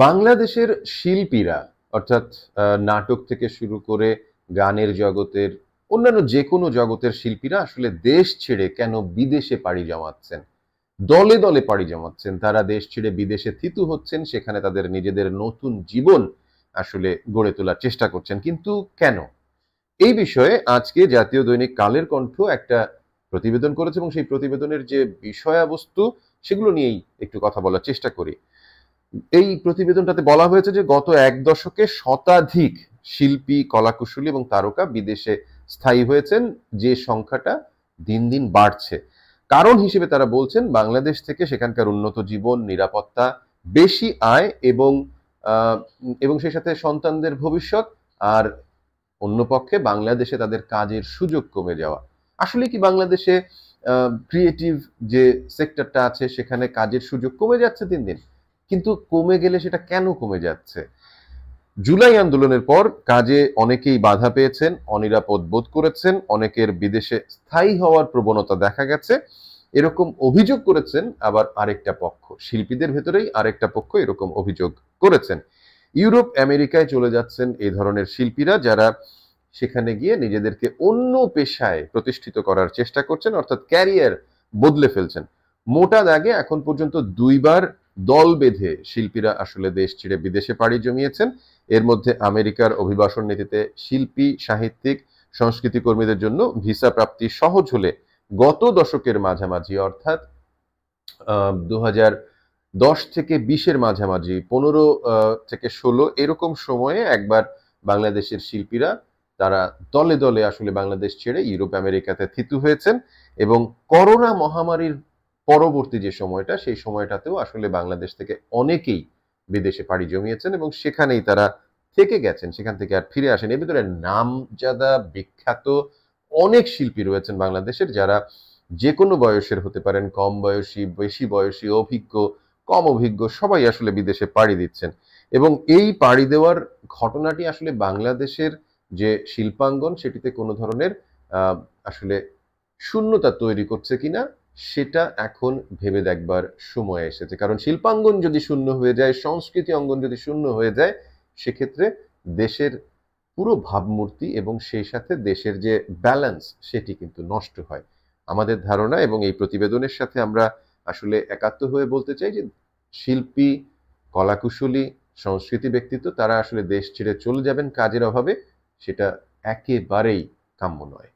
বাংলাদেশের শিল্পীরা অর্থাৎ নাটক থেকে শুরু করে গানের জগতের অন্যান্য যে কোনো জগতের শিল্পীরা আসলে দেশ ছেড়ে কেন বিদেশে পাড়ি জমাচ্ছেন? দলে দলে পাড়ি জমাচ্ছেন। তারা দেশ ছেড়ে বিদেশে থিতু হচ্ছেন, সেখানে তাদের নিজেদের নতুন জীবন আসলে গড়ে তোলার চেষ্টা করছেন। কিন্তু কেন? এই বিষয়ে আজকে জাতীয় দৈনিক কালের কণ্ঠ একটা প্রতিবেদন করেছে এবং সেই প্রতিবেদনের যে বিষয়াবস্তু সেগুলো নিয়েই একটু কথা বলার চেষ্টা করি। এই প্রতিবেদনটাতে বলা হয়েছে যে গত এক দশকে শতাধিক শিল্পী, কলাকুশলী এবং তারকা বিদেশে স্থায়ী হয়েছেন, যে সংখ্যাটা দিন দিন বাড়ছে। কারণ হিসেবে তারা বলছেন বাংলাদেশ থেকে সেখানকার উন্নত জীবন, নিরাপত্তা, বেশি আয় এবং সেই সাথে সন্তানদের ভবিষ্যৎ, আর অন্য পক্ষে বাংলাদেশে তাদের কাজের সুযোগ কমে যাওয়া। আসলে কি বাংলাদেশে ক্রিয়েটিভ যে সেক্টরটা আছে সেখানে কাজের সুযোগ কমে যাচ্ছে দিন দিন? কিন্তু কমে গেলে সেটা কেন কমে যাচ্ছে? জুলাই আন্দোলনের পর কাজে অনেকেই বাধা পেয়েছেন, অনিরাপদ বোধ করেছেন, অনেকের বিদেশে স্থায়ী হওয়ার প্রবণতা দেখা গেছে। এরকম অভিযোগ করেছেন আবার আরেকটা পক্ষ, শিল্পীদের ভেতরেই আরেকটা পক্ষ এরকম অভিযোগ করেছেন। ইউরোপ, আমেরিকায় চলে যাচ্ছেন এই ধরনের শিল্পীরা, যারা সেখানে গিয়ে নিজেদেরকে অন্য পেশায় প্রতিষ্ঠিত করার চেষ্টা করছেন, অর্থাৎ ক্যারিয়ার বদলে ফেলছেন। মোটা দাগে এখন পর্যন্ত দুইবার দল বেঁধে শিল্পীরা আসলে দেশ ছেড়ে বিদেশে পাড়ি জমিয়েছেন। এর মধ্যে আমেরিকার অভিবাসন নীতিতে শিল্পী, সাহিত্যিক, সংস্কৃতি কর্মীদের জন্য ভিসা প্রাপ্তি সহজ হলে গত দশকের মাঝামাঝি অর্থাৎ 2010 থেকে 20-এর মাঝামাঝি, 15 থেকে 16 এরকম সময়ে একবার বাংলাদেশের শিল্পীরা তারা দলে দলে আসলে বাংলাদেশ ছেড়ে ইউরোপ, আমেরিকাতে থিতু হয়েছেন। এবং করোনা মহামারীর পরবর্তী যে সময়টা, সেই সময়টাতেও আসলে বাংলাদেশ থেকে অনেকেই বিদেশে পাড়ি জমিয়েছেন এবং সেখানেই তারা থেকে গেছেন, সেখান থেকে আর ফিরে আসেন। এর ভিতরে নামজাদা বিখ্যাত অনেক শিল্পী রয়েছেন বাংলাদেশের, যারা যে কোনো বয়সের হতে পারেন, কম বয়সী, বেশি বয়সী, অভিজ্ঞ, কম অভিজ্ঞ, সবাই আসলে বিদেশে পাড়ি দিচ্ছেন। এবং এই পাড়ি দেওয়ার ঘটনাটি আসলে বাংলাদেশের যে শিল্পাঙ্গন সেটিতে কোনো ধরনের আসলে শূন্যতা তৈরি করছে কিনা সেটা এখন ভেবে দেখবার সময় এসেছে। কারণ শিল্পাঙ্গন যদি শূন্য হয়ে যায়, সংস্কৃতি অঙ্গন যদি শূন্য হয়ে যায়, সেক্ষেত্রে দেশের পুরো ভাবমূর্তি এবং সেই সাথে দেশের যে ব্যালেন্স সেটি কিন্তু নষ্ট হয়। আমাদের ধারণা এবং এই প্রতিবেদনের সাথে আমরা আসলে একাত্ম হয়ে বলতে চাই যে শিল্পী, কলাকুশলী, সংস্কৃতি ব্যক্তিত্ব তারা আসলে দেশ ছেড়ে চলে যাবেন কাজের অভাবে, সেটা একেবারেই কাম্য নয়।